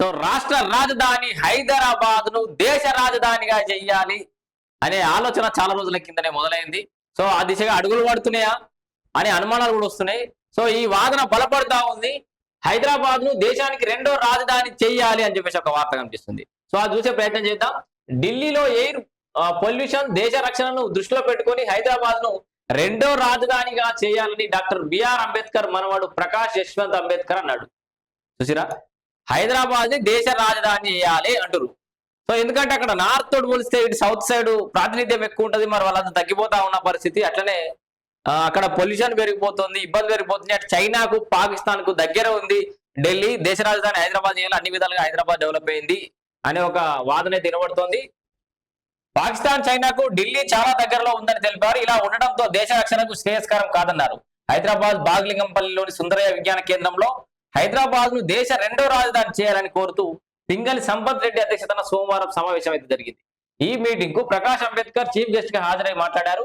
So రాష్ట్ర రాజధాని హైదరాబాద్ ను దేశ రాజధానిగా చెయ్యాలి అనే ఆలోచన చాలా రోజుల కిందనే మొదలైంది. సో ఆ దిశగా అడుగులు పడుతున్నాయా అనే అనుమానాలు కూడా వస్తున్నాయి. సో ఈ వాదన బలపడతా ఉంది. హైదరాబాద్ ను దేశానికి రెండో రాజధాని చెయ్యాలి అని చెప్పేసి ఒక వార్త కనిపిస్తుంది. సో అది చూసే ప్రయత్నం చేద్దాం. ఢిల్లీలో ఎయిర్ పొల్యూషన్, దేశ రక్షణను దృష్టిలో పెట్టుకొని హైదరాబాద్ ను రెండో రాజధానిగా చేయాలని డాక్టర్ బిఆర్ అంబేద్కర్ మనవాడు ప్రకాష్ యశ్వంత్ అంబేద్కర్ అన్నాడు. చూసిరా, హైదరాబాద్ ని దేశ రాజధాని చేయాలి అంటారు. సో ఎందుకంటే అక్కడ నార్త్ తోడు పోలిస్తే ఇటు సౌత్ సైడ్ ప్రాతినిధ్యం ఎక్కువ ఉంటుంది. మరి వాళ్ళంతా తగ్గిపోతా ఉన్న పరిస్థితి. అట్లనే అక్కడ పొల్యూషన్ పెరిగిపోతుంది, ఇబ్బంది పెరిగిపోతుంది. అటు చైనాకు, పాకిస్తాన్ కు దగ్గర ఉంది ఢిల్లీ. దేశ రాజధాని హైదరాబాద్ చేయాలి, అన్ని విధాలుగా హైదరాబాద్ డెవలప్ అయింది అనే ఒక వాదన అయితే వినబడుతోంది. పాకిస్తాన్, చైనాకు ఢిల్లీ చాలా దగ్గరలో ఉందని తెలిపారు. ఇలా ఉండడంతో దేశ రక్షణకు శ్రేయస్కరం కాదన్నారు. హైదరాబాద్ బాగ్లింగంపల్లిలోని సుందరయ్య విజ్ఞాన కేంద్రంలో హైదరాబాద్ ను దేశ రెండో రాజధాని చేయాలని కోరుతూ పింగళి సంపత్ రెడ్డి అధ్యక్షతన సోమవారం సమావేశం అయితే జరిగింది. ఈ మీటింగ్ కు ప్రకాష్ అంబేద్కర్ చీఫ్ గెస్ట్ గా హాజరై మాట్లాడారు.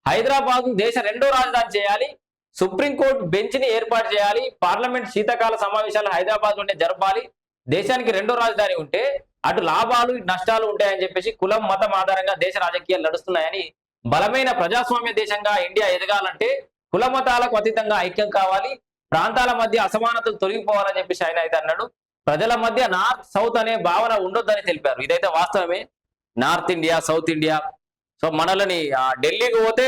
హైదరాబాద్ ను దేశ రెండో రాజధాని చేయాలి, సుప్రీంకోర్టు బెంచ్ ని ఏర్పాటు చేయాలి, పార్లమెంట్ శీతాకాల సమావేశాలు హైదరాబాద్ లోనే జరపాలి. దేశానికి రెండో రాజధాని ఉంటే అటు లాభాలు నష్టాలు ఉంటాయని చెప్పేసి కులం, మతం ఆధారంగా దేశ రాజకీయాలు నడుస్తున్నాయని, బలమైన ప్రజాస్వామ్య దేశంగా ఇండియా ఎదగాలంటే కుల మతాలకు అతీతంగా ఐక్యం కావాలి, ప్రాంతాల మధ్య అసమానతలు తొలగిపోవాలని చెప్పేసి ఆయన అయితే అన్నాడు. ప్రజల మధ్య నార్త్ సౌత్ అనే భావన ఉండొద్దని తెలిపారు. ఇదైతే వాస్తవమే. North India, south India. So మనల్ని ఢిల్లీకి పోతే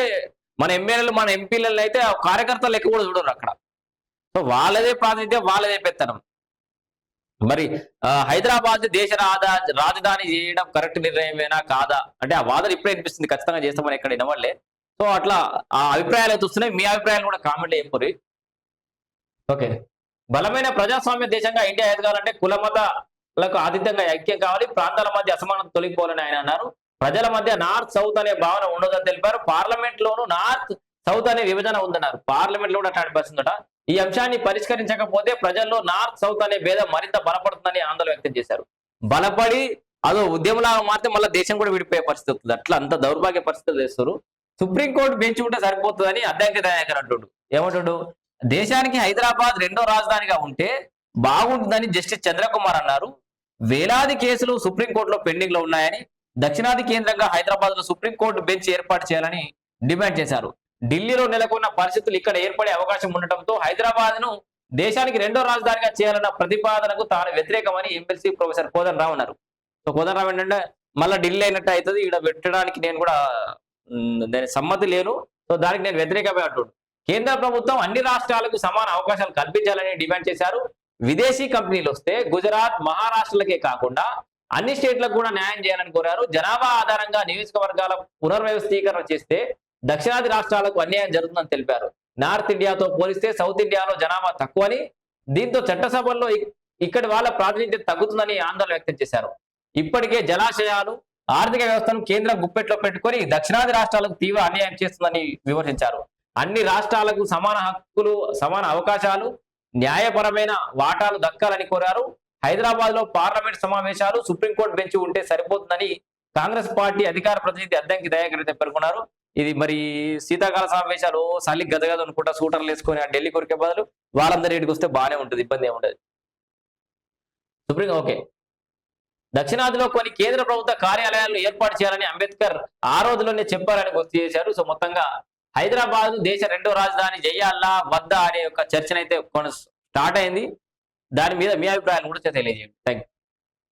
మన ఎమ్మెల్యేలు, మన ఎంపీలను అయితే కార్యకర్తలు లెక్క కూడా చూడరు అక్కడ. సో వాళ్ళదే ప్రాతినిధ్యం, వాళ్ళదే పెత్తనం. మరి హైదరాబాద్ దేశ రాజధాని చేయడం కరెక్ట్ నిర్ణయమేనా కాదా అంటే ఆ వాదన ఇప్పుడే అనిపిస్తుంది. ఖచ్చితంగా చేస్తామని ఎక్కడ వినవాళ్ళే. సో అట్లా ఆ అభిప్రాయాలు అయితే వస్తున్నాయి. మీ అభిప్రాయాలు కూడా కామెంట్ చెప్పరు. ఓకే, బలమైన ప్రజాస్వామ్య దేశంగా ఇండియా ఎదగాలంటే కుల మతాలకు అతీతంగా ఐక్యం కావాలి, ప్రాంతాల మధ్య అసమానత తొలగిపోవాలని ఆయన అన్నారు. ప్రజల మధ్య నార్త్ సౌత్ అనే భావన ఉండదని తెలిపారు. పార్లమెంట్ లోను నార్త్ సౌత్ అనే విభజన ఉందన్నారు. పార్లమెంట్ లో కూడా అట్లాంటి పరిస్థితి. ఈ అంశాన్ని పరిష్కరించకపోతే ప్రజల్లో నార్త్ సౌత్ అనే భేదం మరింత బలపడుతుందని ఆందోళన వ్యక్తం చేశారు. బలపడి అదో ఉద్యమంలాగా మాత్రం మళ్ళీ దేశం కూడా విడిపోయే పరిస్థితి వస్తుంది. అట్లా అంత దౌర్భాగ్య పరిస్థితులు చేస్తారు. సుప్రీంకోర్టు బెంచ్ ఉంటే సరిపోతుందని అద్దంకి దయాకర్ అంటుడు. ఏమంటుడు, దేశానికి హైదరాబాద్ రెండో రాజధానిగా ఉంటే బాగుంటుందని జస్టిస్ చంద్రకుమార్ అన్నారు. వేలాది కేసులు సుప్రీంకోర్టులో పెండింగ్ లో ఉన్నాయని, దక్షిణాది కేంద్రంగా హైదరాబాద్ లో సుప్రీంకోర్టు బెంచ్ ఏర్పాటు చేయాలని డిమాండ్ చేశారు. ఢిల్లీలో నెలకొన్న పరిస్థితులు ఇక్కడ ఏర్పడే అవకాశం ఉండటంతో హైదరాబాద్ ను దేశానికి రెండో రాజధానిగా చేయాలన్న ప్రతిపాదనకు తాను వ్యతిరేకమని ఎమ్మెల్సీ ప్రొఫెసర్ కోదండరావు అన్నారు. సో కోదండరావు ఏంటంటే మళ్ళీ ఢిల్లీ అయినట్టు అవుతుంది, ఇక్కడ పెట్టడానికి నేను కూడా దాని సమ్మతి లేను, సో దానికి నేను వ్యతిరేకమే అంటున్నాడు. కేంద్ర ప్రభుత్వం అన్ని రాష్ట్రాలకు సమాన అవకాశాలు కల్పించాలని డిమాండ్ చేశారు. విదేశీ కంపెనీలు వస్తే గుజరాత్, మహారాష్ట్రలకే కాకుండా అన్ని స్టేట్లకు కూడా న్యాయం చేయాలని కోరారు. జనాభా ఆధారంగా నియోజకవర్గాల పునర్వ్యవస్థీకరణ చేస్తే దక్షిణాది రాష్ట్రాలకు అన్యాయం జరుగుతుందని తెలిపారు. నార్త్ ఇండియాతో పోలిస్తే సౌత్ ఇండియాలో జనాభా తక్కువని, దీంతో చట్టసభల్లో ఇక్కడి వాళ్ళ ప్రాతినిధ్యం తగ్గుతుందని ఆందోళన వ్యక్తం చేశారు. ఇప్పటికే జలాశయాలు, ఆర్థిక వ్యవస్థను కేంద్రం గుప్పెట్లో పెట్టుకొని దక్షిణాది రాష్ట్రాలకు తీవ్ర అన్యాయం చేస్తుందని విమర్శించారు. అన్ని రాష్ట్రాలకు సమాన హక్కులు, సమాన అవకాశాలు, న్యాయపరమైన వాటాలు దక్కాలని కోరారు. హైదరాబాద్ లో పార్లమెంట్ సమావేశాలు, సుప్రీంకోర్టు బెంచ్ ఉంటే సరిపోతుందని కాంగ్రెస్ పార్టీ అధికార ప్రతినిధి అద్దంకి దయాకర్ అయితే పేర్కొన్నారు. ఇది మరి శీతాకాల సమావేశాలు సల్లి గదగద అనుకుంటా సూటర్లు వేసుకొని ఆ ఢిల్లీ కొరికే బదులు వాళ్ళందరూ ఇంటికి వస్తే బాగానే ఉంటుంది, ఇబ్బంది ఏముండదు. ఓకే, దక్షిణాదిలో కొన్ని కేంద్ర ప్రభుత్వ కార్యాలయాలను ఏర్పాటు చేయాలని అంబేద్కర్ ఆ రోజులోనే చెప్పారని గుర్తు చేశారు. సో మొత్తంగా హైదరాబాద్ దేశ రెండో రాజధాని చేయాలా వద్దా అనే ఒక చర్చనైతే స్టార్ట్ అయింది. దాని మీద మీ అభిప్రాయాలు కూడా తెలియజేయండి. Thank you.